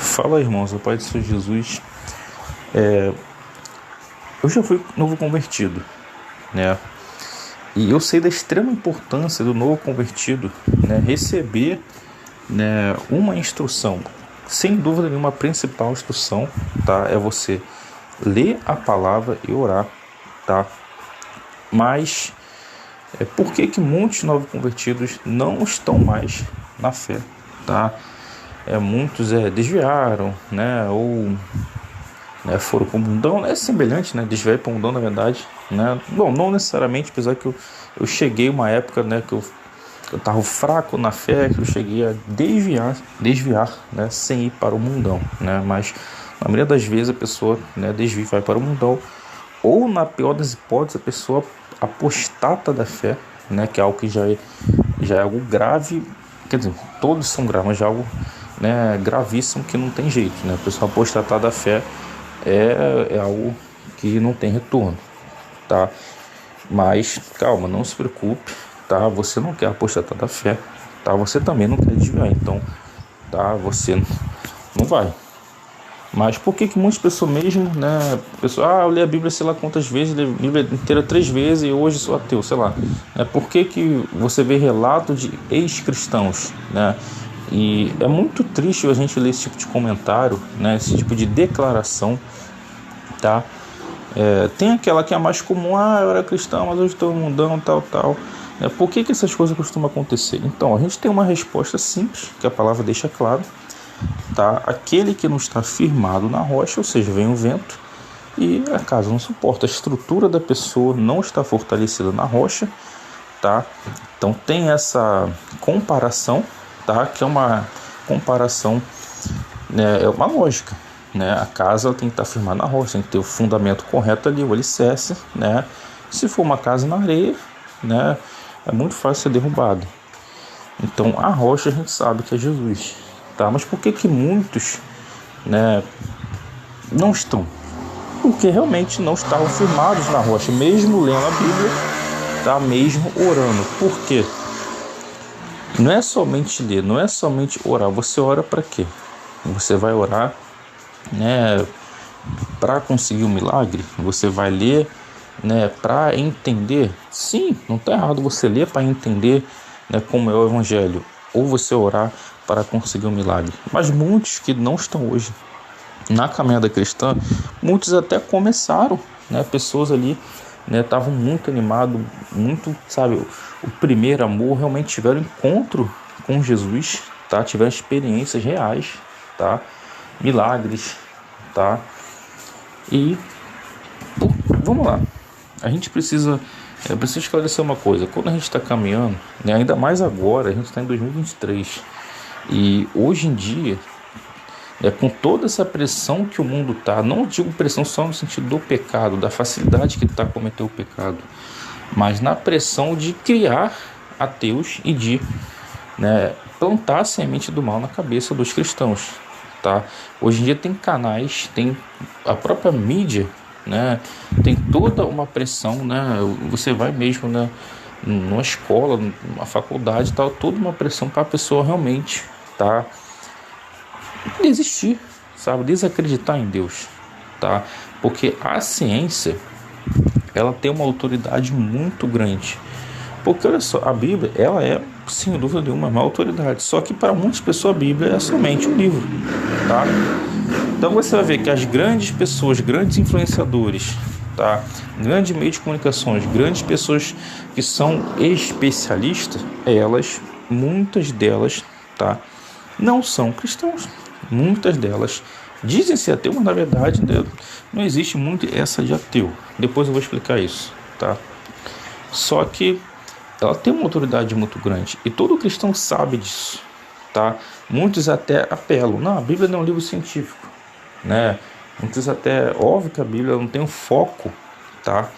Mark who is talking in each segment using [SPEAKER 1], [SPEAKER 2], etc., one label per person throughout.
[SPEAKER 1] Fala, irmãos, a paz do Senhor Jesus. Eu já fui novo convertido, né? E eu sei da extrema importância do novo convertido, né, receber, né, uma instrução. Sem dúvida nenhuma, a principal instrução, tá, é você ler a palavra e orar, tá? Mas por que muitos novos convertidos não estão mais na fé, tá? Muitos desviaram, né, ou foram para o mundão. É semelhante, né, desviar para o mundão, na verdade, né? Bom, não necessariamente, apesar que eu cheguei uma época, né, que eu estava fraco na fé, que eu cheguei a desviar, né, sem ir para o mundão, né? Mas na maioria das vezes a pessoa, né, desvia e vai para o mundão, ou na pior das hipóteses a pessoa apostata da fé, né, que é algo que já é algo grave. Quer dizer, todos são graves, mas já é algo, né, gravíssimo, que não tem jeito, né? A pessoa apostatar da fé é algo que não tem retorno, tá? Mas calma, não se preocupe, tá? Você não quer apostatar da fé, tá? Você também não quer desviar, então, tá? Você não vai. Mas por que muitas pessoas mesmo, né? Eu li a Bíblia sei lá quantas vezes, li a Bíblia inteira 3 vezes e hoje sou ateu, sei lá. Por que você vê relato de ex-cristãos, né? E é muito triste a gente ler esse tipo de comentário, né? Esse tipo de declaração, tá? Tem aquela que é mais comum: eu era cristão, mas hoje estou no mundão, tal. Por que essas coisas costumam acontecer? Então, a gente tem uma resposta simples, que a palavra deixa claro, tá? Aquele que não está firmado na rocha, ou seja, vem o vento e a casa não suporta, a estrutura da pessoa não está fortalecida na rocha, tá? Então tem essa comparação, tá? Que é uma comparação, né? É uma lógica, né? A casa tem que estar firmada na rocha, tem que ter o fundamento correto ali, o alicerce, né? Se for uma casa na areia, né, é muito fácil ser derrubado. Então a rocha a gente sabe que é Jesus, tá? Mas por que muitos, né, não estão? Porque realmente não estavam firmados na rocha, mesmo lendo a Bíblia, tá? Mesmo orando. Por quê? Não é somente ler, não é somente orar. Você ora para quê? Você vai orar, né, para conseguir um milagre? Você vai ler, né, para entender? Sim, não está errado você ler para entender, né, como é o Evangelho, ou você orar para conseguir um milagre. Mas muitos que não estão hoje na caminhada cristã, muitos até começaram, né, pessoas ali, né, estavam muito animados, muito, sabe, o primeiro amor, realmente tiveram encontro com Jesus, tá? Tiveram experiências reais, tá? Milagres, tá? E vamos lá, a gente precisa esclarecer uma coisa. Quando a gente está caminhando, né, ainda mais agora, a gente está em 2023, e hoje em dia, com toda essa pressão que o mundo está, não digo pressão só no sentido do pecado, da facilidade que está a cometer o pecado, mas na pressão de criar ateus e de, né, plantar a semente do mal na cabeça dos cristãos, tá? Hoje em dia tem canais, tem a própria mídia, né, tem toda uma pressão, né? Você vai mesmo, né, numa escola, numa faculdade, tal, toda uma pressão para a pessoa realmente, tá, desistir, sabe, desacreditar em Deus, tá? Porque a ciência, ela tem uma autoridade muito grande. Porque olha só, a Bíblia, ela é, sem dúvida nenhuma, uma autoridade. Só que para muitas pessoas a Bíblia é somente um livro, tá? Então você vai ver que as grandes pessoas, grandes influenciadores, tá? Grandes meios de comunicações, grandes pessoas que são especialistas, muitas delas, tá, não são cristãos. Muitas delas dizem ser ateu, mas na verdade, né, não existe muito essa de ateu. Depois eu vou explicar isso, tá? Só que ela tem uma autoridade muito grande e todo cristão sabe disso, tá? Muitos até apelam: não, a Bíblia não é um livro científico, né? Muitos até, óbvio que a Bíblia não tem um foco, tá,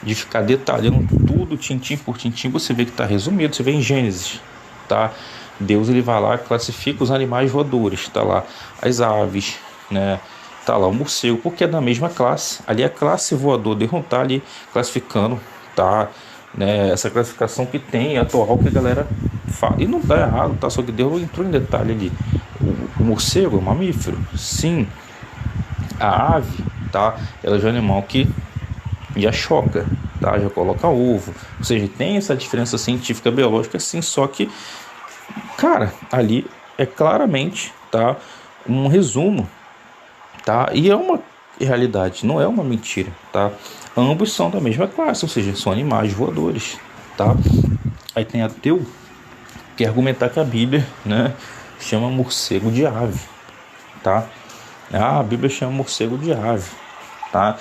[SPEAKER 1] de ficar detalhando tudo, tintim por tintim. Você vê que está resumido, você vê em Gênesis, tá? Deus, ele vai lá, classifica os animais voadores, tá lá as aves, né, tá lá o morcego, porque é da mesma classe. Ali é a classe voador, Deus não tá ali classificando, tá, né, essa classificação que tem atual, que a galera fala, e não tá errado, tá? Só que Deus entrou em detalhe ali. O morcego é um mamífero? Sim. A ave, tá? Ela já é um animal que já choca, tá? Já coloca ovo. Ou seja, tem essa diferença científica biológica, sim, só que, cara, ali é claramente, tá, um resumo, tá? E é uma realidade, não é uma mentira, tá? Ambos são da mesma classe, ou seja, são animais voadores, tá? Aí tem ateu que argumentar que a Bíblia, né, chama morcego de ave, tá? A Bíblia chama morcego de ave, tá?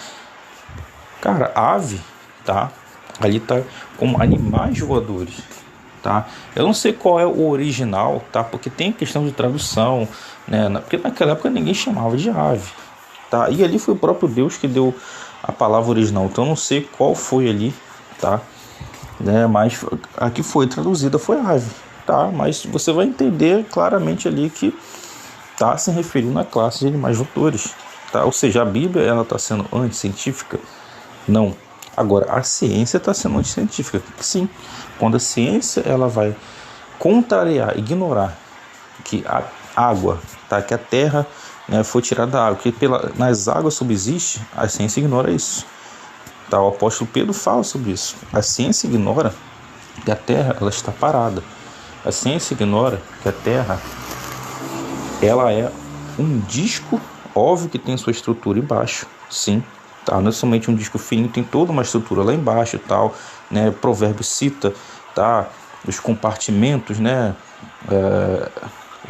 [SPEAKER 1] Cara, ave, tá? Ali tá como animais voadores, tá? Eu não sei qual é o original, tá? Porque tem questão de tradução, né? Porque naquela época ninguém chamava de ave, tá? E ali foi o próprio Deus que deu a palavra original. Então eu não sei qual foi ali, tá? Né? Mas a que foi traduzida foi ave, tá? Mas você vai entender claramente ali que tá se referindo à classe de animais voadores, tá? Ou seja, a Bíblia ela está sendo anticientífica? Não. Agora, a ciência está sendo anticientífica? Sim. Quando a ciência ela vai contrariar, ignorar que a água, tá? Que a terra, né, foi tirada da água, que nas águas subsiste, a ciência ignora isso. Tá? O apóstolo Pedro fala sobre isso. A ciência ignora que a terra ela está parada. A ciência ignora que a terra ela é um disco, óbvio que tem sua estrutura embaixo, sim, tá? Não é somente um disco fino, tem toda uma estrutura lá embaixo e tal, né? Provérbio cita, tá? Os compartimentos, né?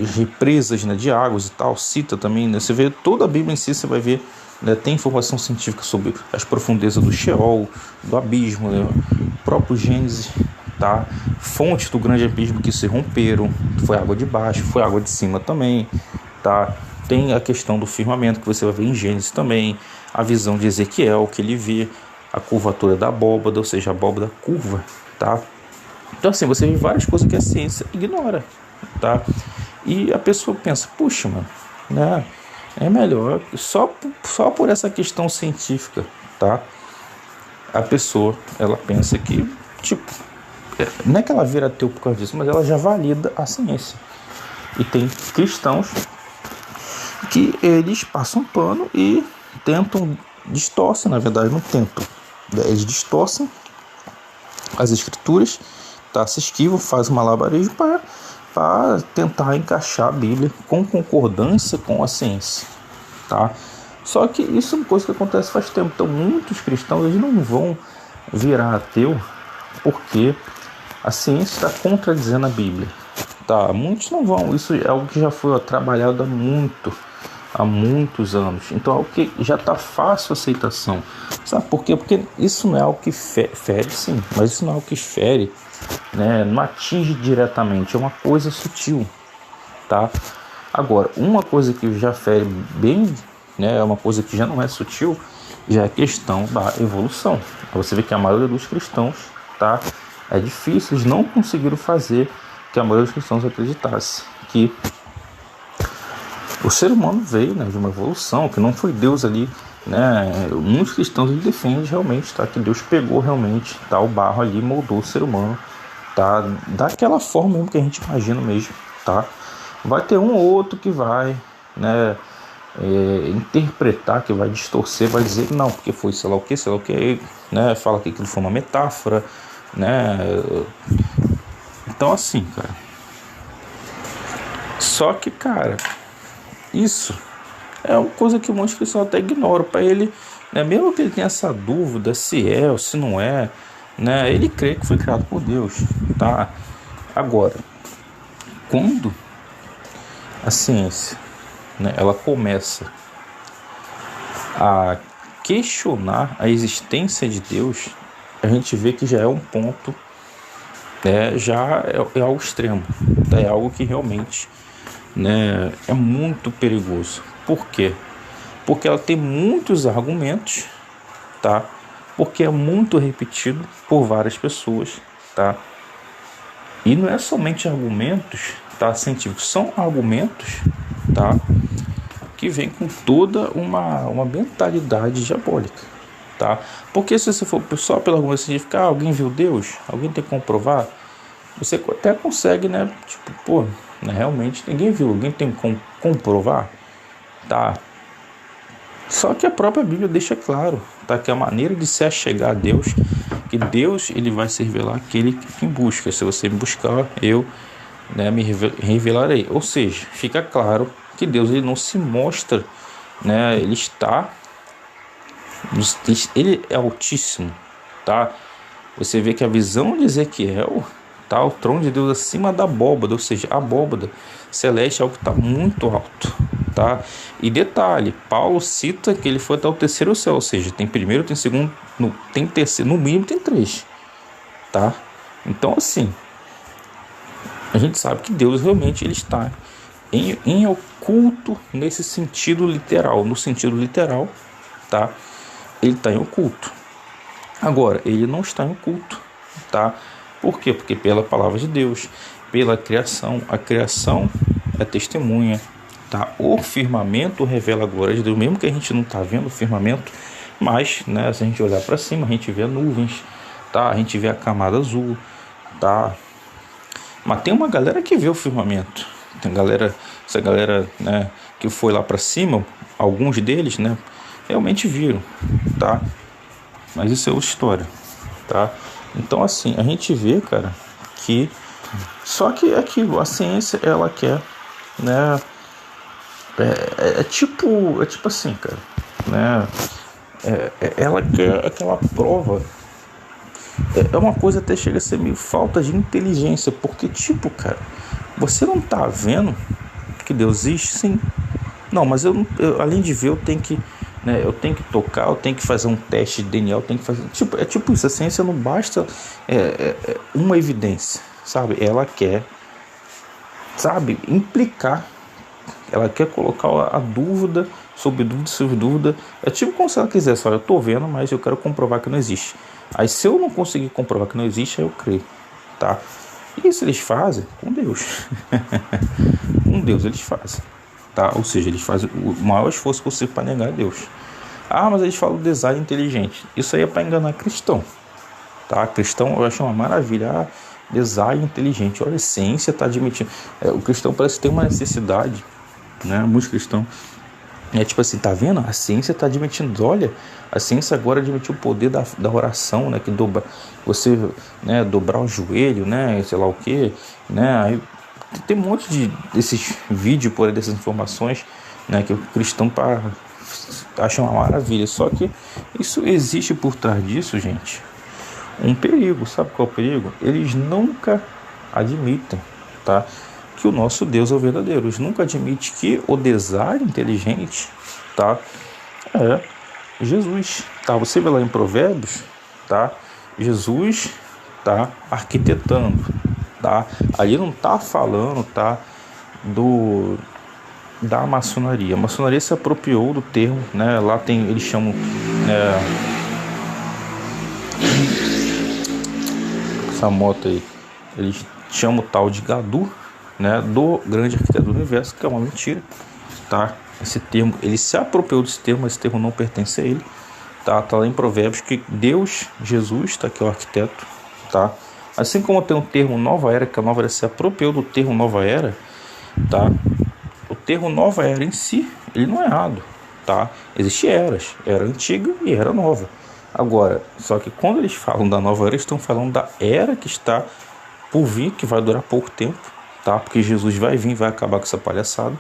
[SPEAKER 1] As represas, né? De águas e tal, cita também, né? Você vê toda a Bíblia em si, você vai ver, né? Tem informação científica sobre as profundezas do Sheol, do abismo, né? O próprio Gênesis, tá? Fontes do grande abismo que se romperam, foi água de baixo, foi água de cima também, tá? Tem a questão do firmamento que você vai ver em Gênesis também, a visão de Ezequiel que ele vê a curvatura da abóbada, ou seja, a abóbada curva, tá? Então assim, você vê várias coisas que a ciência ignora, tá? E a pessoa pensa, puxa, mano, né? É melhor só por essa questão científica, tá? A pessoa, ela pensa que, tipo, não é que ela vira ateu por causa disso, mas ela já valida a ciência. E tem cristãos que eles passam pano e distorcem, na verdade não tentam, eles distorcem as escrituras, tá? Se esquivam, fazem malabarismo para tentar encaixar a Bíblia com concordância com a ciência, tá? Só que isso é uma coisa que acontece faz tempo. Então muitos cristãos eles não vão virar ateu porque a ciência está contradizendo a Bíblia, tá? Muitos não vão. Isso é algo que já foi trabalhado há muitos anos. Então é algo que já está fácil a aceitação. Sabe por quê? Porque isso não é algo que fere, sim, mas isso não é algo que fere, né? Não atinge diretamente, é uma coisa sutil, tá? Agora, uma coisa que já fere bem, né? É uma coisa que já não é sutil, já é a questão da evolução. Você vê que a maioria dos cristãos, tá? É difícil, eles não conseguiram fazer que a maioria dos cristãos acreditasse que o ser humano veio, né, de uma evolução, que não foi Deus ali, né? Muitos cristãos defendem realmente, tá, que Deus pegou realmente, tá, o barro ali, moldou o ser humano, tá, daquela forma mesmo que a gente imagina mesmo, tá? Vai ter um ou outro que vai, né, interpretar, que vai distorcer, vai dizer que não, porque foi sei lá o que, né? Fala que aquilo foi uma metáfora, né? Então assim, cara. Só que, cara, isso é uma coisa que muitos cristãos até ignoram. Para ele, né, mesmo que ele tenha essa dúvida se é ou se não é, né, ele crê que foi criado por Deus, tá? Agora, quando a ciência, né, ela começa a questionar a existência de Deus, a gente vê que já é um ponto, já é algo extremo, tá? É algo que realmente, né, é muito perigoso. Por quê? Porque ela tem muitos argumentos, tá? Porque é muito repetido por várias pessoas, tá? E não é somente argumentos, tá, científicos, são argumentos, tá, que vem com toda uma mentalidade diabólica, tá? Porque se você for só pelo argumento científico, alguém viu Deus? Alguém tem que comprovar? Você até consegue, né? Tipo, pô, né? Realmente ninguém viu. Alguém tem como comprovar? Tá. Só que a própria Bíblia deixa claro, tá? Que a maneira de se achegar a Deus, que Deus ele vai se revelar àquele que busca. Se você me buscar, eu, né, me revelarei. Ou seja, fica claro que Deus ele não se mostra, né? Ele é altíssimo, tá? Você vê que a visão de Ezequiel, tá? O trono de Deus acima da abóbada, ou seja, a abóbada celeste é algo que está muito alto, tá? E detalhe, Paulo cita que ele foi até o terceiro céu, ou seja, tem primeiro, tem segundo, tem terceiro, no mínimo tem 3, tá? Então assim, a gente sabe que Deus realmente ele está em oculto nesse sentido literal, no sentido literal, tá? Ele está em oculto. Agora, ele não está em oculto, tá? Por quê? Porque pela palavra de Deus, pela criação, a criação é testemunha, tá? O firmamento revela a glória de Deus, mesmo que a gente não está vendo o firmamento, mas, né, se a gente olhar para cima, a gente vê nuvens, tá? A gente vê a camada azul, tá? Mas tem uma galera que vê o firmamento, tem essa galera, né, que foi lá para cima, alguns deles, né, realmente viram, tá? Mas isso é outra história, tá? Então assim, a gente vê, cara, que só que é aquilo, a ciência ela quer, né? É tipo assim, cara, né? Ela quer aquela prova. É uma coisa até chega a ser meio falta de inteligência, porque tipo, cara, você não tá vendo que Deus existe? Sim. Não, mas eu além de ver, eu tenho que, né, eu tenho que tocar, eu tenho que fazer um teste de DNA, eu tenho que fazer... Tipo isso, a ciência não basta uma evidência, sabe? Ela quer, sabe, implicar, ela quer colocar a dúvida sobre dúvida. É tipo como se ela quisesse, olha, eu tô vendo, mas eu quero comprovar que não existe. Aí se eu não conseguir comprovar que não existe, aí eu creio, tá? E isso eles fazem com Deus. Com Deus eles fazem. Tá? Ou seja, eles fazem o maior esforço possível para negar a Deus. Ah, mas eles falam design inteligente. Isso aí é para enganar cristão. Tá? Cristão eu acho uma maravilha. Ah, design inteligente. Olha, a ciência está admitindo. O cristão parece ter uma necessidade, né? Muitos cristãos. Tipo assim, tá vendo? A ciência está admitindo. Olha, a ciência agora admitiu o poder da oração, né? Que você, né, dobrar o joelho, né? Sei lá o que, né? Aí, tem um monte desses vídeos por aí, dessas informações, né, que o cristão acha uma maravilha. Só que isso existe por trás disso, gente, um perigo. Sabe qual é o perigo? Eles nunca admitem, tá, que o nosso Deus é o verdadeiro. Eles nunca admitem que o design inteligente, tá, é Jesus. Tá? Você vê lá em Provérbios, tá, Jesus tá arquitetando. Tá? Ali não está falando, tá, da maçonaria. A maçonaria se apropriou do termo, né? Lá tem, eles chamam, essa moto aí, eles chamam o tal de Gadu, né, do grande arquiteto do universo, que é uma mentira, tá? Esse termo, ele se apropriou desse termo, mas esse termo não pertence a ele, tá? Tá lá em Provérbios que Deus, Jesus, tá aqui o arquiteto, tá? Assim como tem o termo Nova Era, que a Nova Era se apropriou do termo Nova Era, tá? O termo Nova Era em si, ele não é errado, tá? Existem eras, era antiga e era nova. Agora, só que quando eles falam da Nova Era, eles estão falando da era que está por vir, que vai durar pouco tempo, tá? Porque Jesus vai vir, vai acabar com essa palhaçada,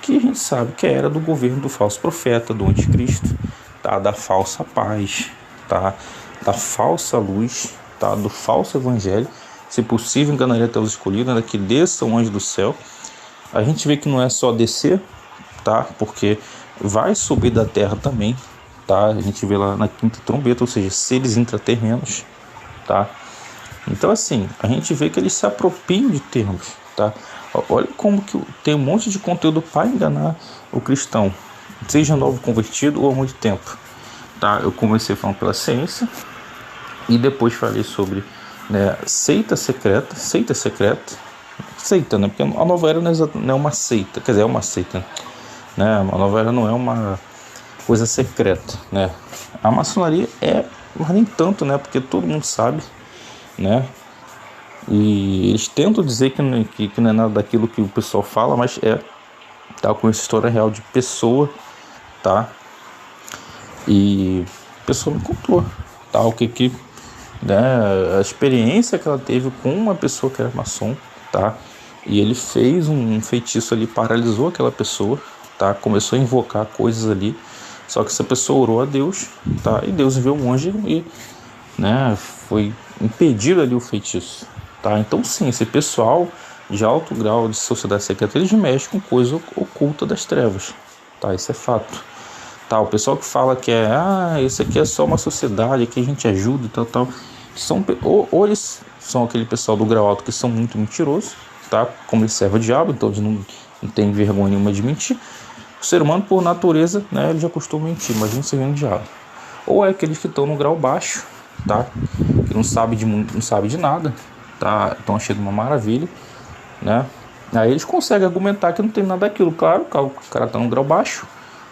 [SPEAKER 1] que a gente sabe que é a era do governo do falso profeta, do anticristo, tá? Da falsa paz, tá? Da falsa luz, tá? Do falso evangelho. Se possível, enganaria até os escolhidos, ainda que desça um anjo do céu. A gente vê que não é só descer, tá? Porque vai subir da terra também, tá? A gente vê lá na quinta trombeta, ou seja, seres intraterrenos, tá? Então assim, a gente vê que eles se apropriam de termos, tá? Olha como que tem um monte de conteúdo para enganar o cristão, seja novo convertido ou há muito tempo, tá? Eu comecei falando pela ciência e depois falei sobre, né, seita secreta, né? Porque a Nova Era não é uma seita, quer dizer, é uma seita, né? A Nova Era não é uma coisa secreta, né? A maçonaria é, mas nem tanto, né? Porque todo mundo sabe, né? E eles tentam dizer que não é nada daquilo que o pessoal fala, mas tá, com essa história real de pessoa, tá? E a pessoa me contou, tá? Né, a experiência que ela teve com uma pessoa que era maçom, tá? E ele fez um feitiço ali, paralisou aquela pessoa, tá? Começou a invocar coisas ali, só que essa pessoa orou a Deus, tá? E Deus enviou um anjo e, né, foi impedido ali o feitiço, tá? Então sim, esse pessoal de alto grau de sociedade secreta, eles mexem com coisa oculta das trevas, tá? Isso é fato. Tá, o pessoal que fala que isso aqui é só uma sociedade que a gente ajuda e tal, ou eles são aquele pessoal do grau alto que são muito mentirosos, tá? Como eles servem o diabo, então eles não tem vergonha nenhuma de mentir. O ser humano, por natureza, né, ele já costuma mentir, mas não servindo o diabo. Ou é aqueles que estão no grau baixo, tá? Que não sabe de nada, tá? Estão achando uma maravilha, né? Aí eles conseguem argumentar que não tem nada daquilo. Claro, o cara tá no grau baixo.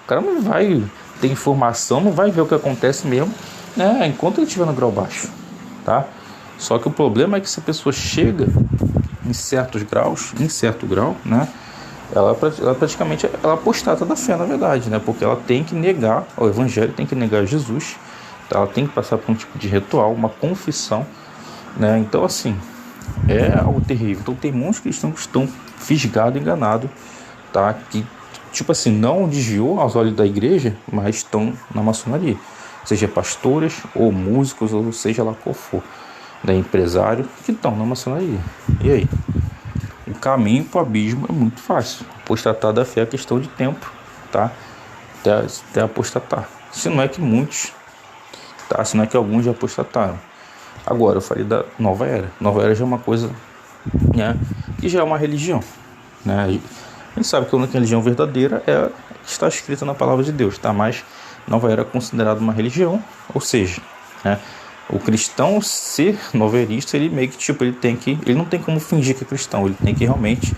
[SPEAKER 1] O cara não vai ter informação, não vai ver o que acontece mesmo, né, enquanto ele estiver no grau baixo, tá? Só que o problema é que se a pessoa chega em certo grau, né, ela praticamente apostata da fé, na verdade, né, porque ela tem que negar o evangelho, tem que negar Jesus, tá? Ela tem que passar por um tipo de ritual, uma confissão, né? Então assim, é algo terrível. Então tem muitos cristãos que estão fisgados, enganados, tá? Que tipo assim, não desviou aos olhos da igreja, mas estão na maçonaria, seja pastores ou músicos, ou seja lá qual for, né, empresário, que estão na maçonaria. E aí? O caminho para o abismo é muito fácil. Apostatar da fé é questão de tempo, tá? Até apostatar. Se não é que muitos, tá? Se não é que alguns já apostataram. Agora, eu falei da nova era. Nova era já é uma coisa, né, que já é uma religião, né? A gente sabe que a única religião verdadeira é a que está escrita na palavra de Deus, tá? Mas nova era é considerada uma religião, ou seja, né, o cristão ser noverista, ele meio que tipo, ele não tem como fingir que é cristão, ele tem que realmente,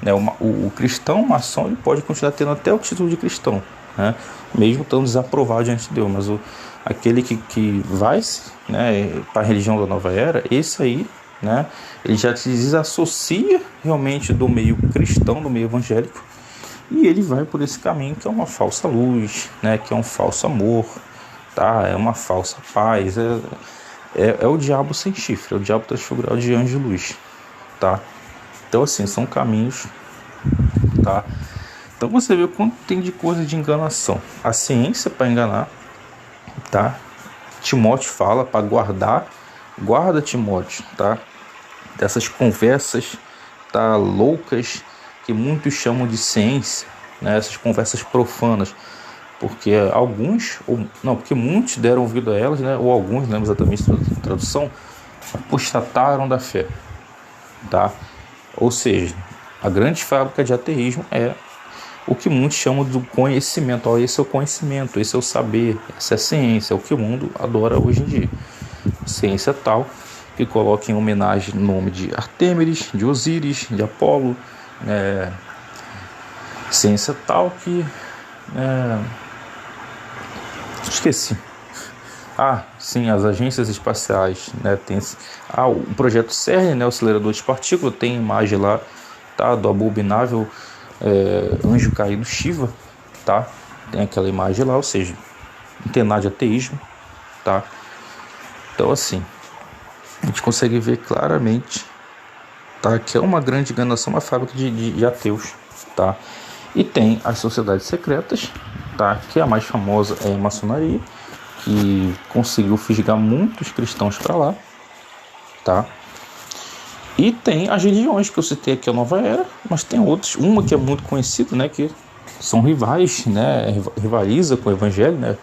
[SPEAKER 1] né, o cristão maçom, ele pode continuar tendo até o título de cristão, né, mesmo estando desaprovado diante de Deus, mas aquele que vai, né, para a religião da nova era, esse aí, né, ele já se desassocia realmente do meio cristão, do meio evangélico, e ele vai por esse caminho que é uma falsa luz, né, que é um falso amor, tá? É uma falsa paz, é o diabo sem chifre, é o diabo transfigurado de anjo de luz, tá? Então assim, são caminhos, tá? Então você vê o quanto tem de coisa de enganação. A ciência para enganar, tá? Timóteo fala para guarda Timóteo, tá? Dessas conversas, tá, loucas, que muitos chamam de ciência, né? Essas conversas profanas, porque porque muitos deram ouvido a elas, né? Ou alguns, não lembro exatamente a tradução, apostataram da fé, tá? Ou seja, a grande fábrica de ateísmo é o que muitos chamam do conhecimento. Ó, esse é o conhecimento, esse é o saber, essa é a ciência, é o que o mundo adora hoje em dia. Ciência tal que coloca em homenagem o nome de Artêmides, de Osíris, de Apolo, ciência tal que esqueci. Sim, as agências espaciais, né, tem o projeto CERN, né, o acelerador de partículas, tem imagem lá, tá, do abominável anjo caído Shiva, tá? Tem aquela imagem lá, ou seja, não tem nada de ateísmo, tá? Então assim, a gente consegue ver claramente, tá, que é uma grande enganação, uma fábrica de ateus, tá? E tem as sociedades secretas, tá? Que a mais famosa é a maçonaria, que conseguiu fisgar muitos cristãos para lá, tá? E tem as religiões que eu citei aqui, a nova era, mas tem outras, uma que é muito conhecida, né, que são rivais, né, rivaliza com o evangelho, né?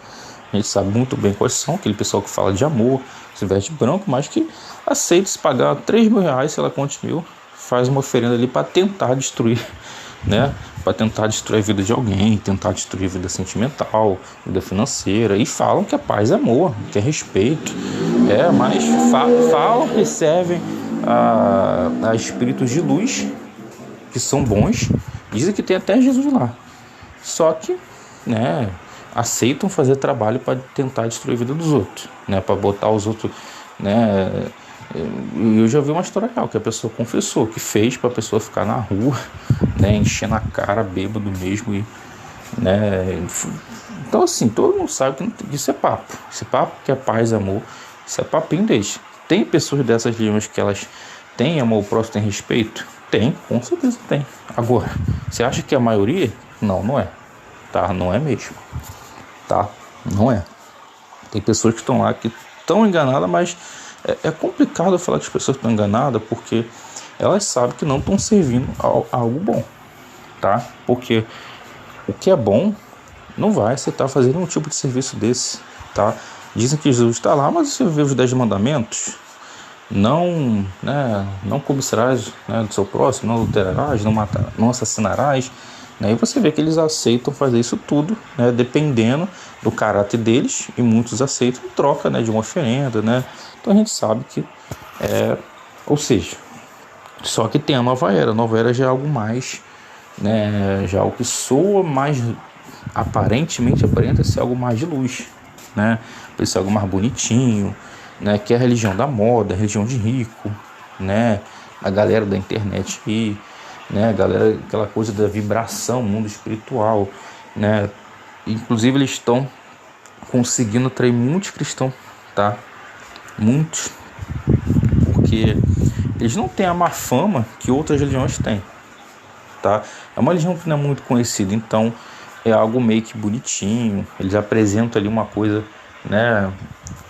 [SPEAKER 1] A gente sabe muito bem quais são, aquele pessoal que fala de amor, se veste branco, mas que aceita se pagar 3 mil reais, sei lá quantos mil, faz uma oferenda ali para tentar destruir, né? Para tentar destruir a vida de alguém, tentar destruir a vida sentimental, vida financeira, e falam que a paz é amor, que é respeito, mas falam que servem a espíritos de luz, que são bons, dizem que tem até Jesus lá, só que, né, aceitam fazer trabalho para tentar destruir a vida dos outros, né, para botar os outros, né, Eu já vi uma história real, que a pessoa confessou, que fez pra pessoa ficar na rua, né, enchendo a cara, bêbado mesmo, e, né, então assim, todo mundo sabe que isso é papo. Esse papo que é paz e amor, isso é papinho deles. Tem pessoas dessas religiões que elas têm amor ao próximo, têm respeito? Tem, com certeza tem. Agora, você acha que é a maioria? Não, não é. Tá? Não é mesmo. Tá? Não é. Tem pessoas que estão lá que estão enganadas, mas é complicado falar que as pessoas estão enganadas porque elas sabem que não estão servindo a algo bom. Tá? Porque o que é bom não vai aceitar fazer nenhum tipo de serviço desse. Tá? Dizem que Jesus está lá, mas você vê os 10 mandamentos. Não, né, não cobiçarás, né, do seu próximo, não adulterarás, não matarás, não assassinarás, né, e você vê que eles aceitam fazer isso tudo, né, dependendo do caráter deles, e muitos aceitam em troca, né, de uma oferenda, né, então a gente sabe que ou seja, só que tem a nova era já é algo mais, né, já é algo que soa mais, aparenta ser algo mais de luz, né, para ser algo mais bonitinho, né, que é a religião da moda, a religião de rico, né, a galera da internet aí, né, a galera, aquela coisa da vibração, mundo espiritual, né, inclusive eles estão conseguindo atrair muitos cristãos, tá, muitos, porque eles não têm a má fama que outras religiões têm, tá, é uma religião que não é muito conhecida, então é algo meio que bonitinho, eles apresentam ali uma coisa, né,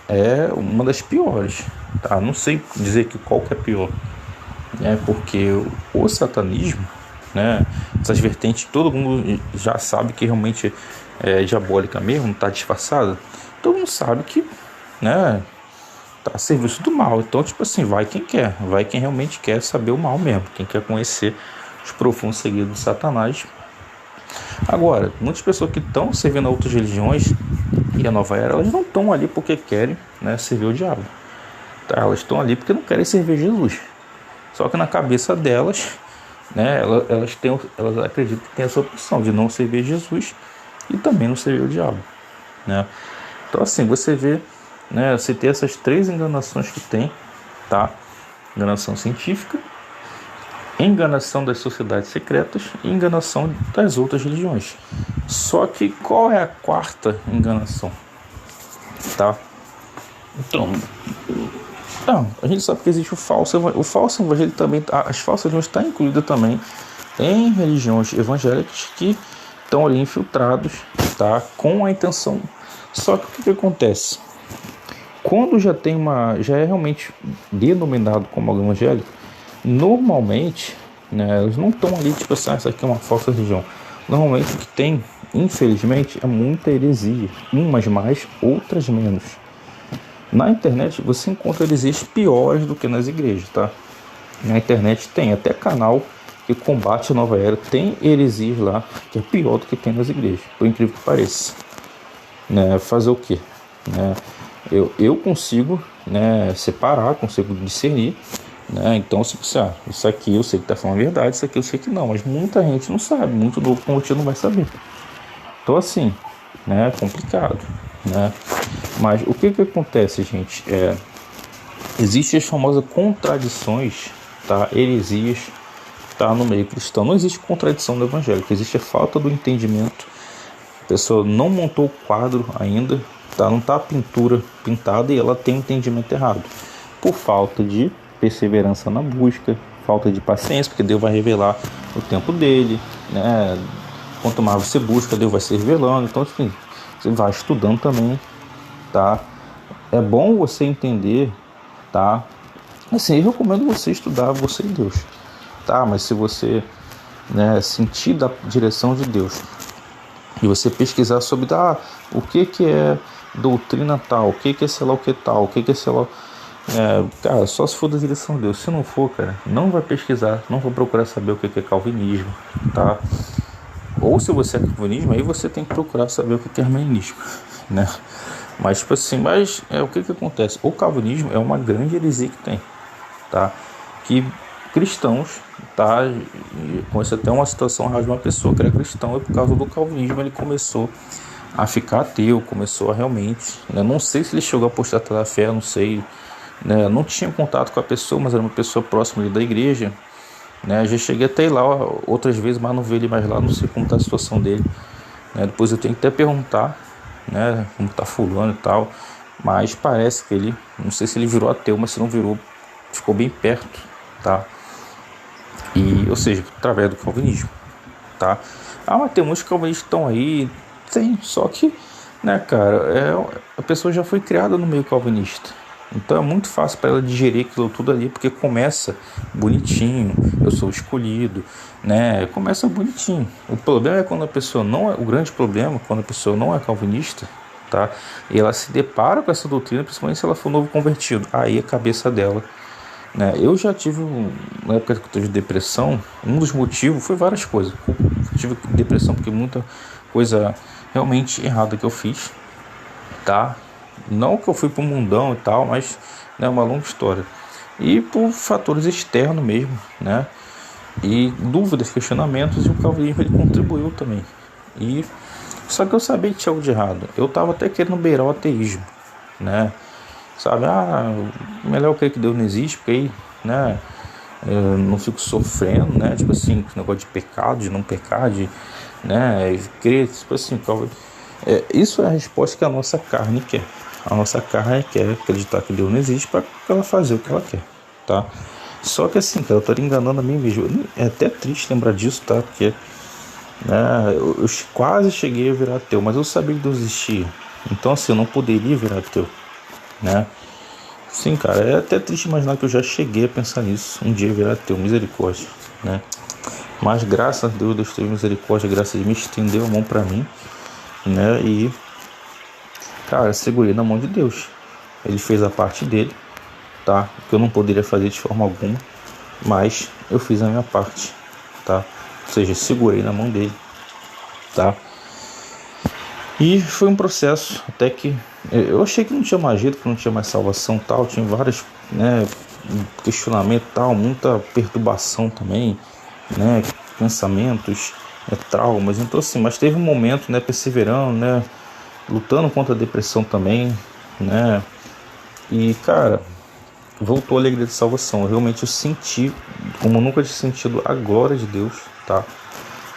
[SPEAKER 1] é uma das piores, tá? Não sei dizer que qual que é pior, né? Porque o satanismo, né? Essas vertentes, todo mundo já sabe que realmente é diabólica mesmo, não está disfarçada. Todo mundo sabe que, né? Tá a serviço do mal. Então, tipo assim, vai quem quer, vai quem realmente quer saber o mal mesmo, quem quer conhecer os profundos segredos de Satanás. Agora, muitas pessoas que estão servindo a outras religiões e a nova era, elas não estão ali porque querem, né, servir o diabo, tá? Elas estão ali porque não querem servir Jesus. Só que na cabeça delas, né, elas acreditam que tem essa opção de não servir Jesus e também não servir o diabo, né? Então assim, você vê, né, você tem essas 3 enganações que tem, tá? Enganação científica, enganação das sociedades secretas e enganação das outras religiões. Só que qual é a 4ª enganação? Tá? Então, a gente sabe que existe o falso evangelho também, as falsas religiões estão incluídas também em religiões evangélicas que estão ali infiltrados, tá? Com a intenção. Só que o que acontece? Quando já é realmente denominado como algo evangélico, normalmente, né, eles não estão ali tipo assim, essa aqui é uma falsa religião. Normalmente o que tem, infelizmente, é muita heresia, umas mais, outras menos. Na internet você encontra heresias piores do que nas igrejas, tá? Na internet tem até canal que combate a nova era, tem heresias lá que é pior do que tem nas igrejas, por incrível que pareça, né? Fazer o quê? Né? Eu consigo, né, separar, consigo discernir, né? Então se você, isso aqui eu sei que está falando a verdade, isso aqui eu sei que não, mas muita gente não sabe, muito novo convertido não vai saber. Então assim, né, é complicado, né? Mas o que acontece, gente? Existem as famosas contradições, tá? Heresias, tá? No meio cristão não existe contradição do evangelho, existe a falta do entendimento. A pessoa não montou o quadro ainda, tá? Não está a pintura pintada e ela tem um entendimento errado, por falta de perseverança na busca, falta de paciência, porque Deus vai revelar o tempo dele, né? Quanto mais você busca, Deus vai se revelando. Então, enfim, você vai estudando também, tá? É bom você entender, tá? Assim, eu recomendo você estudar você e Deus, tá? Mas se você, né, sentir da direção de Deus e você pesquisar sobre o que é doutrina tal, o que é sei lá o que tal, o que é sei lá, cara, só se for da direção de Deus. Se não for, cara, não vai pesquisar, não vai procurar saber o que é calvinismo, tá? Ou se você é calvinismo, aí você tem que procurar saber o que é arminianismo, né? Mas tipo assim, o que acontece? O calvinismo é uma grande heresia que tem, tá? Que cristãos, tá? Conhece até uma situação de uma pessoa que era cristão e por causa do calvinismo ele começou a ficar ateu, começou a realmente, né? Não sei se ele chegou a apostatar da fé, não sei, né? Não tinha contato com a pessoa, mas era uma pessoa próxima ali da igreja, né? Já cheguei até ir lá outras vezes, mas não vi ele mais lá, não sei como está a situação dele, né? Depois eu tenho que até perguntar, né, como está fulano e tal, mas parece que ele, não sei se ele virou ateu, mas se não virou, ficou bem perto, tá? E, ou seja, através do calvinismo, tá? Ah, mas tem muitos calvinistas que estão aí, tem, só que, né, cara, a pessoa já foi criada no meio calvinista, então é muito fácil para ela digerir aquilo tudo ali, porque começa bonitinho, eu sou escolhido, né, começa bonitinho. O problema é quando a pessoa não é, o grande problema, quando a pessoa não é calvinista, tá, e ela se depara com essa doutrina, principalmente se ela for novo convertido, aí a cabeça dela, né? Eu já tive, na época que eu tive depressão, um dos motivos foi várias coisas. Eu tive depressão porque muita coisa realmente errada que eu fiz, tá? Não que eu fui pro mundão e tal, mas é, né, uma longa história. E por fatores externos mesmo, né? E dúvidas, questionamentos, e o calvinismo ele contribuiu também. E só que eu sabia que tinha algo de errado. Eu tava até querendo beirar o ateísmo, né? Sabe, melhor eu crer que Deus não existe, porque aí, né, eu não fico sofrendo, né, tipo assim, negócio de pecado, de não pecar, de, né, crer, tipo assim, isso é a resposta que a nossa carne quer. A nossa carne quer acreditar que Deus não existe para ela fazer o que ela quer, tá? Só que assim, cara, eu tô enganando a mim mesmo. É até triste lembrar disso, tá? Porque, né, eu quase cheguei a virar ateu, mas eu sabia que Deus existia. Então assim, eu não poderia virar ateu, né? Sim, cara, é até triste imaginar que eu já cheguei a pensar nisso, um dia virar ateu, misericórdia, né? Mas graças a Deus, Deus teve misericórdia, graças a Deus, me estendeu a mão pra mim, né? E, cara, eu segurei na mão de Deus. Ele fez a parte dele, tá? Que eu não poderia fazer de forma alguma, mas eu fiz a minha parte, tá? Ou seja, segurei na mão dele, tá? E foi um processo até que eu achei que não tinha mais jeito, que não tinha mais salvação, tal, tinha vários, né, questionamentos, tal, muita perturbação também, né, pensamentos, traumas. Então assim, mas teve um momento, né, perseverando, né, lutando contra a depressão também, né, e cara, voltou a alegria de salvação. Realmente eu senti, como eu nunca tinha sentido, a glória de Deus, tá?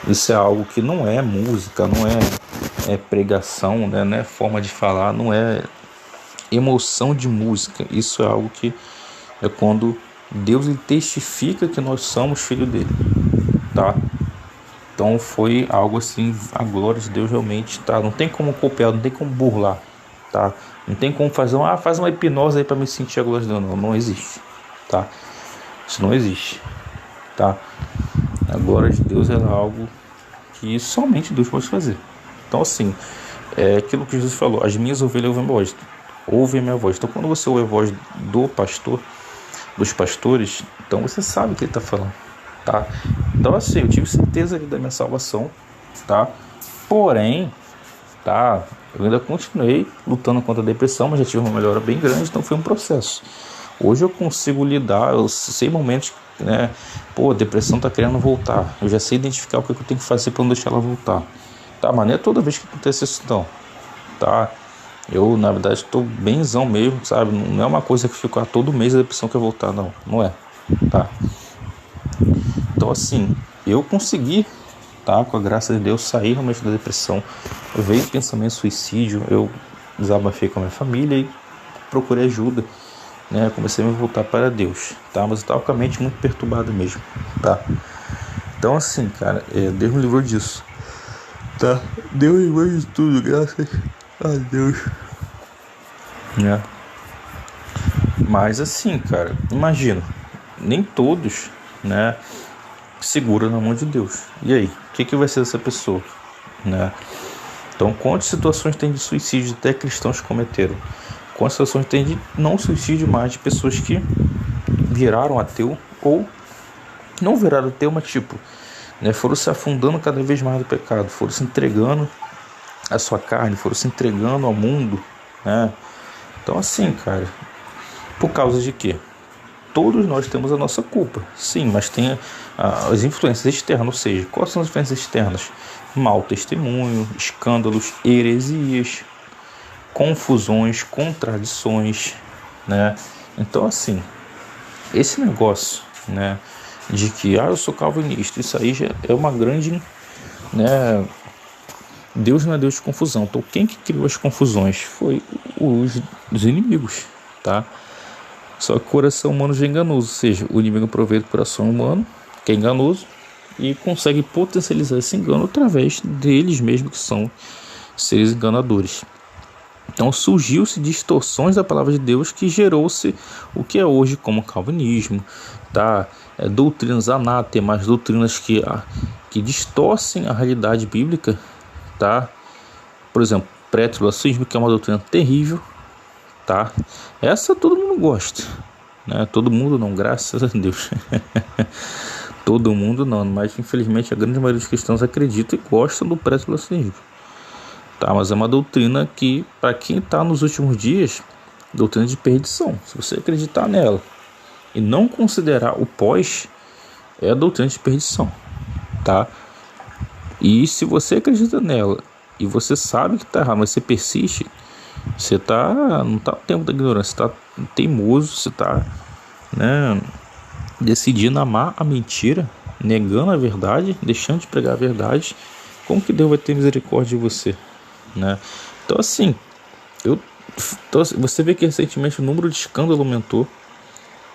[SPEAKER 1] Isso é algo que não é música, não é pregação, né? Não é forma de falar, não é emoção de música. Isso é algo que é quando Deus ele testifica que nós somos filhos dele, tá? Então foi algo assim, a glória de Deus realmente, tá? Não tem como copiar, não tem como burlar, tá? Não tem como fazer faz uma hipnose aí para me sentir a glória de Deus, não existe, tá? Isso não existe, tá? A glória de Deus é algo que somente Deus pode fazer. Então assim, é aquilo que Jesus falou: as minhas ovelhas ouvem a minha voz. Então quando você ouve a voz do pastor, dos pastores, então você sabe o que ele está falando, tá? Então assim, eu tive certeza da minha salvação, tá? Porém, tá, eu ainda continuei lutando contra a depressão, mas já tive uma melhora bem grande, então foi um processo. Hoje eu consigo lidar, eu sei momentos, né? Pô, a depressão tá querendo voltar. Eu já sei identificar o que eu tenho que fazer para não deixar ela voltar. Tá, mas não é toda vez que acontece isso não, tá? Eu, na verdade, estou benzão mesmo, sabe? Não é uma coisa que fica todo mês a depressão quer voltar, não é, tá? Então, assim, eu consegui, tá? Com a graça de Deus, sair realmente da depressão. Eu veio o pensamento de suicídio, eu desabafei com a minha família e procurei ajuda, né? Comecei a me voltar para Deus, tá? Mas eu estava com a mente muito perturbada mesmo, tá? Então, assim, cara, Deus me livrou disso, tá? Deus me livrou de tudo, graças a Deus, né? Mas assim, cara, imagina, nem todos, né, seguram na mão de Deus. E aí, o que vai ser dessa pessoa, né? Então, quantas situações tem de suicídio até cristãos cometeram? Quantas situações tem de não suicídio mais, de pessoas que viraram ateu ou não viraram ateu, mas tipo, né, foram se afundando cada vez mais no pecado, foram se entregando à sua carne, foram se entregando ao mundo, né? Então assim, cara, por causa de quê? Todos nós temos a nossa culpa, sim, mas tem as influências externas, ou seja, quais são as influências externas? Mau testemunho, escândalos, heresias, confusões, contradições, né? Então, assim, esse negócio, né, de que eu sou calvinista, isso aí já é uma grande, né, Deus não é Deus de confusão. Então quem que criou as confusões? Foi os inimigos, tá? Só que o coração humano já é enganoso, ou seja, o inimigo aproveita o coração humano, que é enganoso, e consegue potencializar esse engano através deles mesmos, que são seres enganadores. Então surgiu-se distorções da palavra de Deus que gerou-se o que é hoje como calvinismo, tá? Doutrinas anátemas, doutrinas que distorcem a realidade bíblica, tá? Por exemplo, pré-tribulacionismo, que é uma doutrina terrível, tá? Essa todo mundo gosta, né? Todo mundo não, graças a Deus. Todo mundo não, mas infelizmente a grande maioria dos cristãos acredita e gosta do pré-tribulacionismo. Tá, mas é uma doutrina que, para quem está nos últimos dias, doutrina de perdição. Se você acreditar nela e não considerar o pós, é a doutrina de perdição, tá? E se você acredita nela e você sabe que está errado, mas você persiste, você não está no tempo da ignorância, você está teimoso, você está, né, decidindo amar a mentira, negando a verdade, deixando de pregar a verdade. Como que Deus vai ter misericórdia de você? Né? Então, assim, você vê que recentemente o número de escândalo aumentou,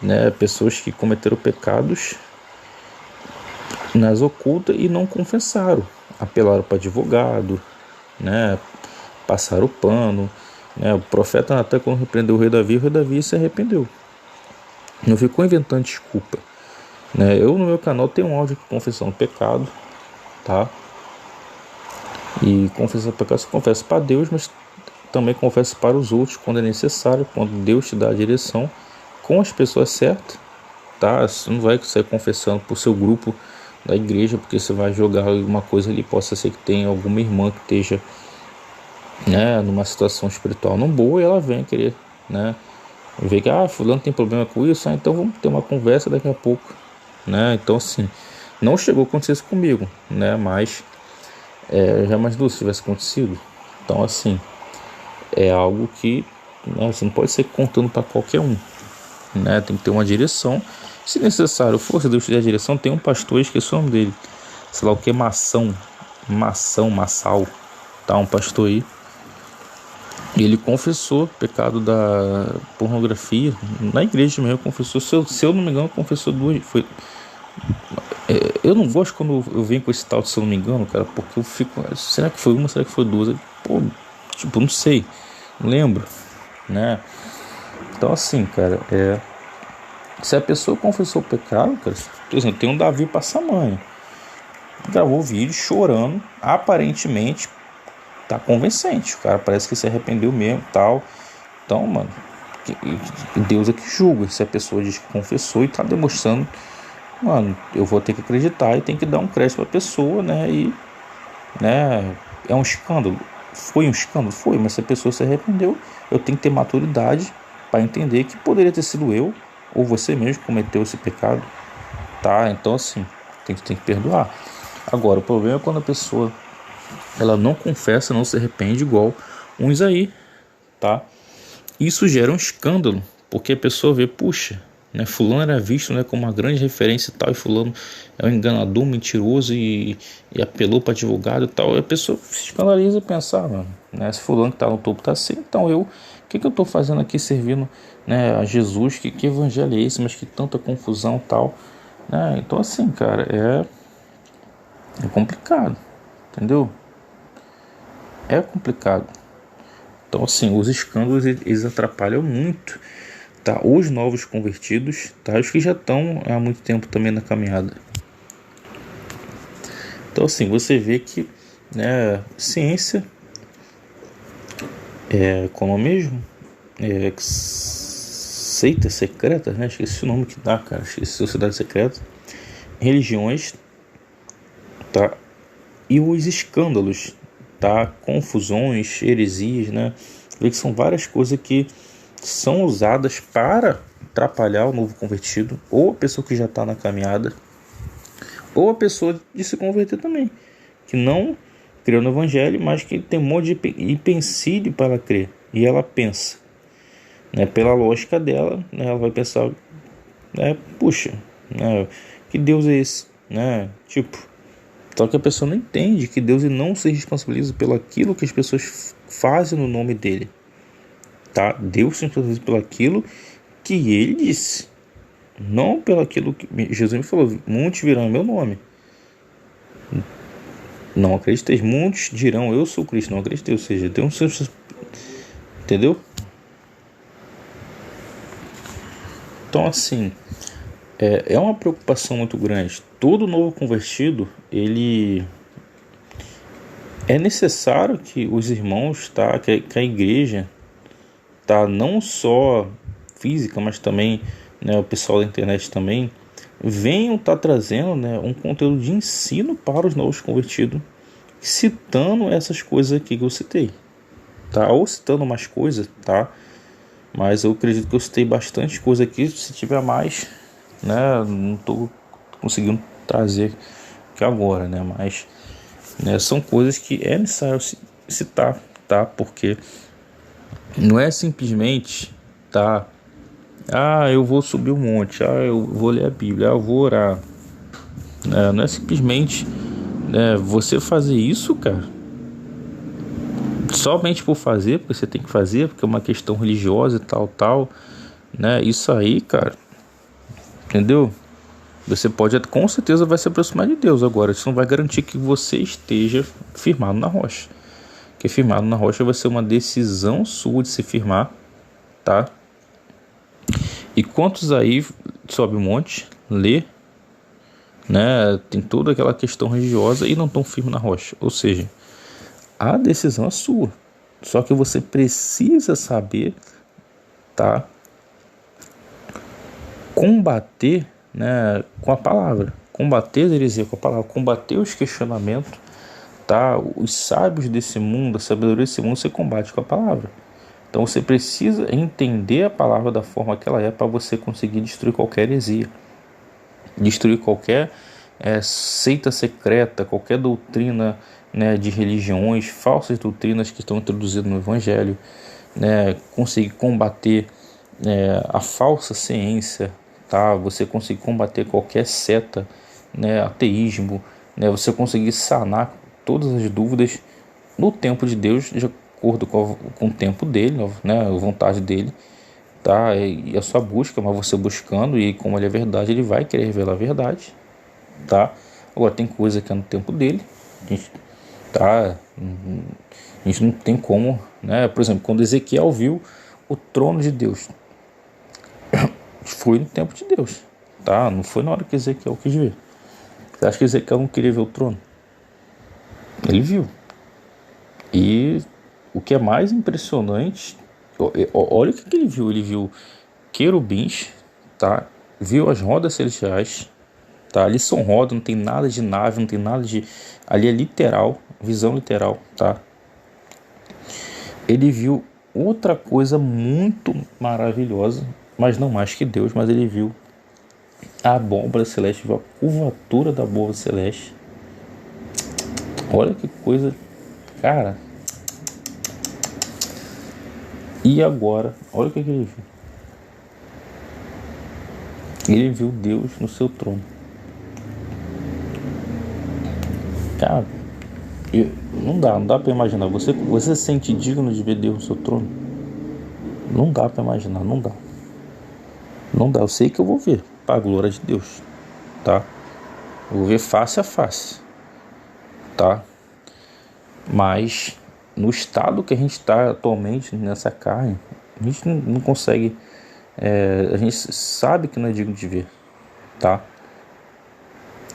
[SPEAKER 1] né? Pessoas que cometeram pecados nas ocultas e não confessaram, apelaram para advogado, né? Passaram o pano, né? O profeta Natan, quando repreendeu o rei Davi se arrependeu, não ficou inventando desculpa, né? Eu no meu canal tenho um áudio de confissão do pecado, tá? E confessar pecado, você confessa para Deus, mas também confessa para os outros quando é necessário, quando Deus te dá a direção, com as pessoas certas, tá? Você não vai sair confessando para o seu grupo da igreja, porque você vai jogar alguma coisa ali, possa ser que tenha alguma irmã que esteja, né, numa situação espiritual não boa, e ela vem querer, né, ver que fulano tem problema com isso, então vamos ter uma conversa daqui a pouco, né? Então, assim, não chegou a acontecer isso comigo, né, mas já mais se tivesse acontecido. Então, assim, é algo que, né, você não pode ser contando para qualquer um, né? Tem que ter uma direção. Se necessário for, se Deus te der a direção, tem um pastor, esqueci o nome dele, sei lá o que, Massal, tá? Um pastor aí. Ele confessou o pecado da pornografia na igreja mesmo, confessou, se eu não me engano, confessou duas, eu não gosto quando eu venho com esse tal de se eu não me engano, cara, porque eu fico, será que foi uma, será que foi duas? Pô, tipo, não sei, não lembro, né? Então, assim, cara, se a pessoa confessou o pecado, cara, por exemplo, tem um Davi Passamanha, gravou vídeo chorando, aparentemente tá convincente, o cara parece que se arrependeu mesmo, tal. Então, mano, Deus é que julga. Se a pessoa diz que confessou e tá demonstrando, mano, eu vou ter que acreditar e tem que dar um crédito pra pessoa, né? E, né, é um escândalo. Foi um escândalo? Foi, mas se a pessoa se arrependeu, eu tenho que ter maturidade para entender que poderia ter sido eu ou você mesmo que cometeu esse pecado, tá? Então, assim, tem que perdoar. Agora, o problema é quando a pessoa ela não confessa, não se arrepende, igual uns aí, tá? Isso gera um escândalo, porque a pessoa vê, puxa, né, fulano era visto, né, como uma grande referência e tal, e fulano é um enganador, mentiroso e apelou para advogado e tal, e a pessoa se escandaliza e pensa, mano, né, se fulano que tá no topo tá assim, então o que eu tô fazendo aqui servindo, né, a Jesus, que evangelho é esse, mas que tanta confusão e tal, né? Então, assim, cara, é complicado, entendeu? É complicado. Então, assim, os escândalos, eles atrapalham muito, tá? Os novos convertidos, tá? Os que já estão há muito tempo também na caminhada. Então, assim, você vê que, né, ciência como mesmo? Seita secreta, né? Esqueci o nome que dá, cara. Esqueci, sociedade secreta. Religiões, tá? E os escândalos, tá? Confusões, heresias, né? Vê que são várias coisas que são usadas para atrapalhar o novo convertido, ou a pessoa que já está na caminhada, ou a pessoa de se converter também, que não criou no evangelho, mas que tem um monte de empecilho para ela crer, e ela pensa, né, pela lógica dela, né, ela vai pensar, né, puxa, né, que Deus é esse, né, tipo, só que a pessoa não entende que Deus não se responsabiliza pelo aquilo que as pessoas fazem no nome dele, tá? Deus se responsabiliza pelo aquilo que ele disse, não pelo aquilo que Jesus me falou, muitos virão em meu nome. Não acrediteis, muitos dirão eu sou Cristo, não acreditei, ou seja, tem um, entendeu? Então assim, é uma preocupação muito grande. Todo novo convertido, ele é necessário que os irmãos, tá, que a igreja, tá, não só física, mas também, né, o pessoal da internet também, venham estar trazendo, né, um conteúdo de ensino para os novos convertidos, citando essas coisas aqui que eu citei, tá? Ou citando mais coisas, tá? Mas eu acredito que eu citei bastante coisa aqui. Se tiver mais, né, não estou conseguindo trazer aqui agora, né? Mas, né, são coisas que é necessário citar, tá? Porque não é simplesmente, tá? Eu vou subir um monte, eu vou ler a Bíblia, eu vou orar. Não é simplesmente, né, você fazer isso, cara, somente por fazer, porque você tem que fazer, porque é uma questão religiosa e tal, né? Isso aí, cara, entendeu? Você pode, com certeza, vai se aproximar de Deus. Agora, isso não vai garantir que você esteja firmado na rocha. Porque firmado na rocha vai ser uma decisão sua de se firmar, tá? E quantos aí sobe um monte, lê, né? Tem toda aquela questão religiosa e não estão firmes na rocha. Ou seja, a decisão é sua. Só que você precisa saber, tá, combater, né, com a palavra. Combater as heresias com a palavra. Combater os questionamentos, tá? Os sábios desse mundo, a sabedoria desse mundo, você combate com a palavra. Então você precisa entender a palavra da forma que ela é para você conseguir destruir qualquer heresia. Destruir qualquer seita secreta, qualquer doutrina, né, de religiões, falsas doutrinas que estão introduzidas no Evangelho, né, conseguir combater a falsa ciência, tá? Você conseguir combater qualquer seta, né, ateísmo, né, você conseguir sanar todas as dúvidas no tempo de Deus, de acordo com o tempo dele, né, a vontade dele, tá? E a sua busca, mas você buscando, e como ele é verdade, ele vai querer revelar a verdade, tá? Agora tem coisa que é no tempo dele, a gente não tem como, né? Por exemplo, quando Ezequiel viu o trono de Deus, foi no tempo de Deus, tá? Não foi na hora que Ezequiel quis ver. Você acha que Ezequiel não queria ver o trono? Ele viu. E o que é mais impressionante, olha o que ele viu. Ele viu querubins, tá? Viu as rodas celestiais, tá? Ali são rodas, não tem nada de nave, não tem nada de... Ali é literal, visão literal, tá? Ele viu outra coisa muito maravilhosa, mas não mais que Deus, mas ele viu a abóbora celeste, viu a curvatura da abóbora celeste. Olha que coisa, cara. E agora, olha o que ele viu. Ele viu Deus no seu trono. Cara, não dá para imaginar. Você se sente digno de ver Deus no seu trono? Não dá para imaginar, não dá. Não dá, eu sei que eu vou ver, para a glória de Deus, tá? Eu vou ver face a face, tá? Mas no estado que a gente está atualmente nessa carne, a gente não consegue, a gente sabe que não é digno de ver, tá?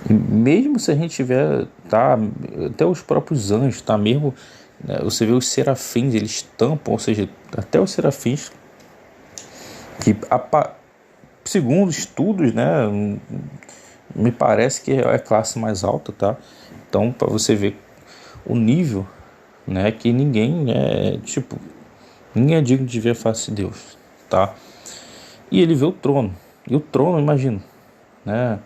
[SPEAKER 1] E mesmo se a gente tiver, tá, até os próprios anjos, tá, mesmo, né, você vê os serafins, eles tampam, ou seja, até os serafins, que segundo estudos, né, me parece que é a classe mais alta, tá? Então, para você ver o nível, né, que ninguém ninguém é digno de ver a face de Deus, tá? E ele vê o trono, e o trono, imagina, né?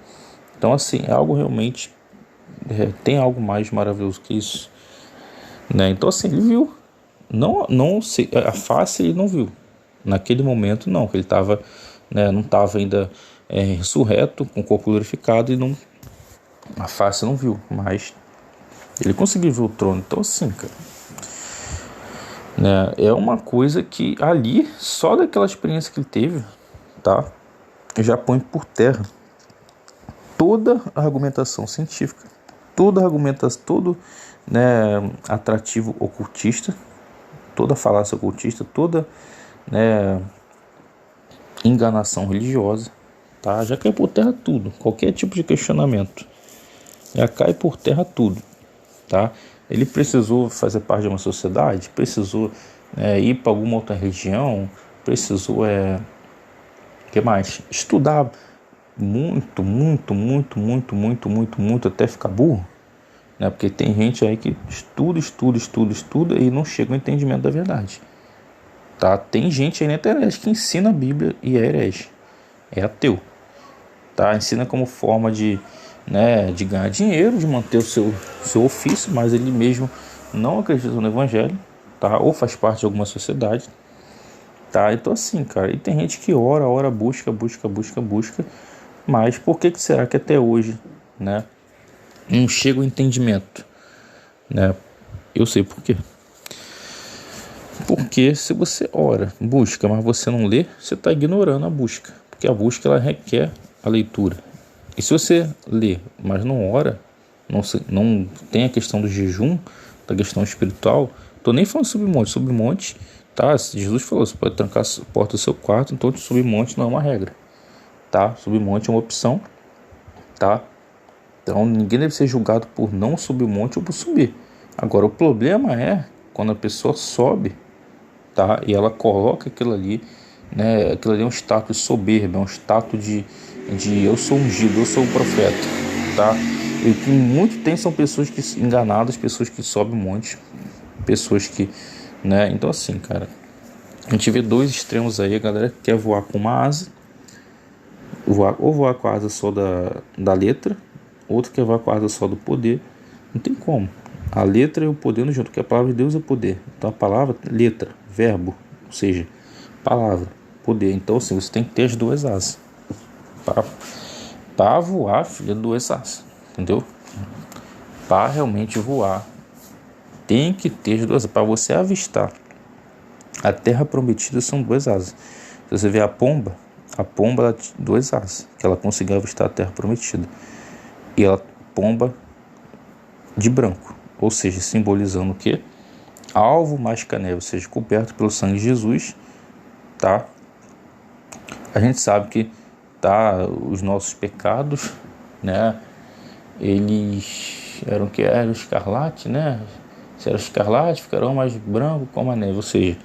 [SPEAKER 1] Então, assim, é algo realmente, tem algo mais maravilhoso que isso, né? Então, assim, ele viu, não a face ele não viu, Naquele momento não, que ele estava, né, não estava ainda ressurreto, com o corpo glorificado, e não, a face não viu, mas ele conseguiu ver o trono. Então assim, cara, né, é uma coisa que ali, só daquela experiência que ele teve, tá, já põe por terra toda a argumentação científica, toda a argumentação, todo, né, atrativo ocultista, toda falácia ocultista, toda, né, enganação religiosa, tá? Já cai por terra tudo, qualquer tipo de questionamento, já cai por terra tudo, tá? Ele precisou fazer parte de uma sociedade, precisou ir para alguma outra religião, precisou que mais? Estudar muito, até ficar burro, né? Porque tem gente aí que estuda e não chega ao entendimento da verdade, tá? Tem gente aí na internet que ensina a Bíblia e é herege, é ateu, tá? Ensina como forma de ganhar dinheiro, de manter o seu ofício, mas ele mesmo não acredita no evangelho, tá? Ou faz parte de alguma sociedade, tá? Então assim, cara, e tem gente que ora, busca, mas por que será que até hoje, né, não chega ao entendimento, né? Eu sei por quê. Porque se você ora, busca, mas você não lê, você está ignorando a busca, porque a busca ela requer a leitura. E se você lê, mas não ora, não tem a questão do jejum, da questão espiritual, tô nem falando sobre monte, tá? Jesus falou, você pode trancar a porta do seu quarto, então subir monte não é uma regra, tá? Subir monte é uma opção, tá? Então ninguém deve ser julgado por não subir o monte ou por subir. Agora o problema é quando a pessoa sobe, tá? E ela coloca aquilo ali, né? Aquilo ali é um status soberbo, é um status de eu sou ungido, eu sou o profeta, tá? E o que muito tem são pessoas que enganadas, pessoas que sobem um monte, pessoas que, né? Então assim, cara, a gente vê dois extremos aí, a galera que quer voar com uma asa, voar com a asa só da letra, outro quer voar com a asa só do poder. Não tem como. A letra e o poder não juntam, porque a palavra de Deus é o poder. Então a palavra, letra, verbo, ou seja, palavra, poder. Então assim, você tem que ter as duas asas. Para voar, filho, duas asas, entendeu? Para realmente voar, tem que ter as duas asas. Para você avistar a terra prometida, são duas asas. Se você vê a pomba ela tem duas asas, que ela conseguiu avistar a terra prometida. E ela pomba de branco, ou seja, simbolizando o quê? Alvo mais canela, ou seja, coberto pelo sangue de Jesus, tá? A gente sabe que os nossos pecados, né? Eles eram que era escarlate, né? Se era escarlate, ficarão mais branco como a neve, ou seja,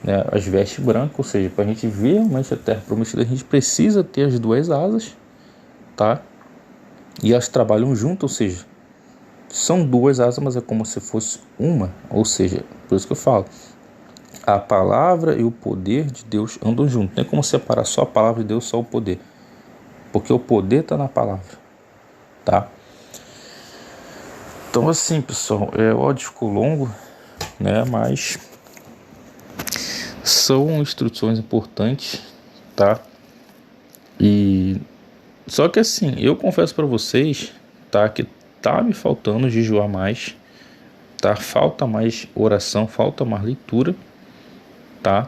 [SPEAKER 1] né, as vestes brancas, ou seja, para a gente ver realmente a terra prometida, a gente precisa ter as duas asas, tá? E elas trabalham junto, ou seja, são duas asas, mas é como se fosse uma, ou seja, por isso que eu falo, a palavra e o poder de Deus andam juntos. Não tem como separar só a palavra de Deus, só o poder, porque o poder está na palavra, tá? Então assim, pessoal, o áudio ficou longo, né? Mas são instruções importantes, tá? E só que assim, eu confesso para vocês, tá, que tá me faltando jejuar mais, tá? Falta mais oração, falta mais leitura, tá?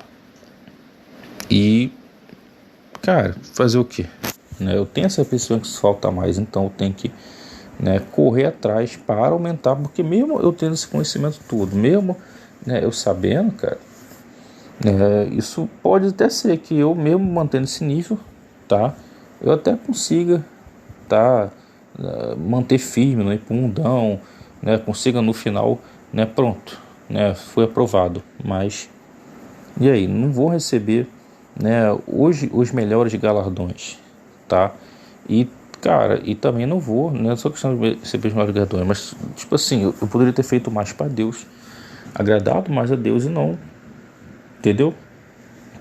[SPEAKER 1] E cara, fazer o quê? Né? Eu tenho essa percepção que falta mais, então eu tenho que, né, correr atrás para aumentar, porque mesmo eu tendo esse conhecimento todo, mesmo, né, eu sabendo, cara, isso pode até ser que eu mesmo mantendo esse nível, tá, eu até consiga, tá, manter firme, não ir pro mundão, né, consiga no final, né, pronto, né, foi aprovado, mas e aí, não vou receber, né, hoje os melhores galardões, tá, e cara, e também não vou, não é só questão de receber os melhores galardões, mas tipo assim, eu poderia ter feito mais para Deus, agradado mais a Deus e não, entendeu?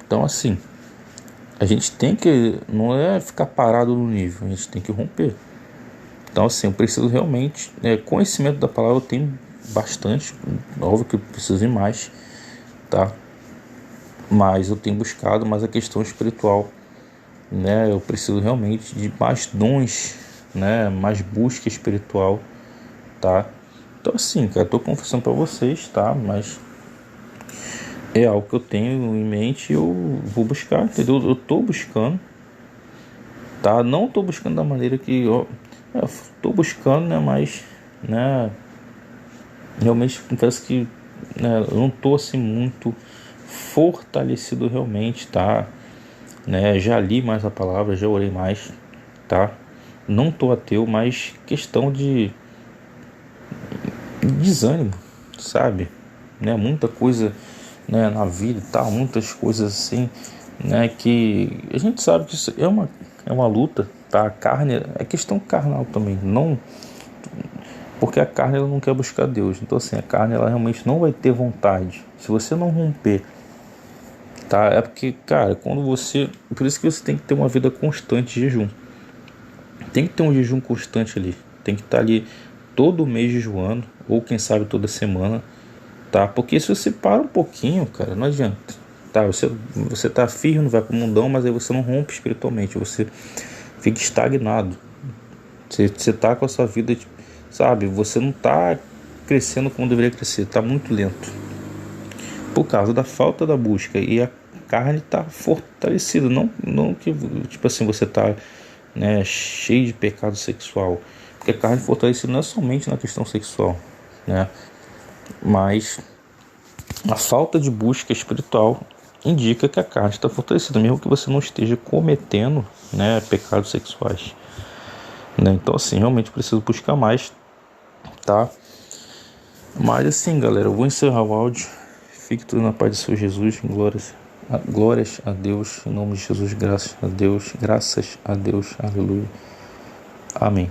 [SPEAKER 1] Então assim, a gente tem que, não é ficar parado no nível, a gente tem que romper. Então assim, eu preciso realmente, conhecimento da palavra eu tenho bastante, óbvio que eu preciso de mais, tá? mas eu tenho buscado mais a questão espiritual, né? Eu preciso realmente de mais dons, né? Mais busca espiritual, tá? Então assim, cara, eu tô confessando para vocês, tá? Mas é algo que eu tenho em mente e eu vou buscar, entendeu? Eu tô buscando, tá? Não tô buscando da maneira que eu tô buscando, né? Mas, né? Realmente confesso que, né, eu não tô assim muito fortalecido realmente, tá? Né? Já li mais a palavra, já orei mais, tá? Não tô ateu, mas questão de desânimo, sabe? Né? Muita coisa, né, na vida e tal, muitas coisas assim, né, que a gente sabe que isso é uma luta, tá? A carne é questão carnal também, não, porque a carne ela não quer buscar Deus. Então assim, a carne ela realmente não vai ter vontade. Se você não romper, tá? É porque, cara, quando você, por isso que você tem que ter uma vida constante de jejum. Tem que ter um jejum constante ali. Tem que estar ali todo mês jejuando, ou quem sabe toda semana, tá? Porque se você para um pouquinho, cara, não adianta, tá? Você tá firme, vai pro mundão, mas aí você não rompe espiritualmente, você fica estagnado. Você tá com a sua vida, sabe? Você não tá crescendo como deveria crescer, tá muito lento. Por causa da falta da busca, e a carne tá fortalecida, não que, tipo assim, você tá, né, cheio de pecado sexual, porque a carne fortalecida não é somente na questão sexual, né, mas a falta de busca espiritual indica que a carne está fortalecida, mesmo que você não esteja cometendo, né, pecados sexuais, né. Então assim, realmente preciso buscar mais, tá? Mas assim, galera, eu vou encerrar o áudio. Fique tudo na paz do Senhor Jesus. Glórias a Deus, em nome de Jesus, graças a Deus, aleluia, amém.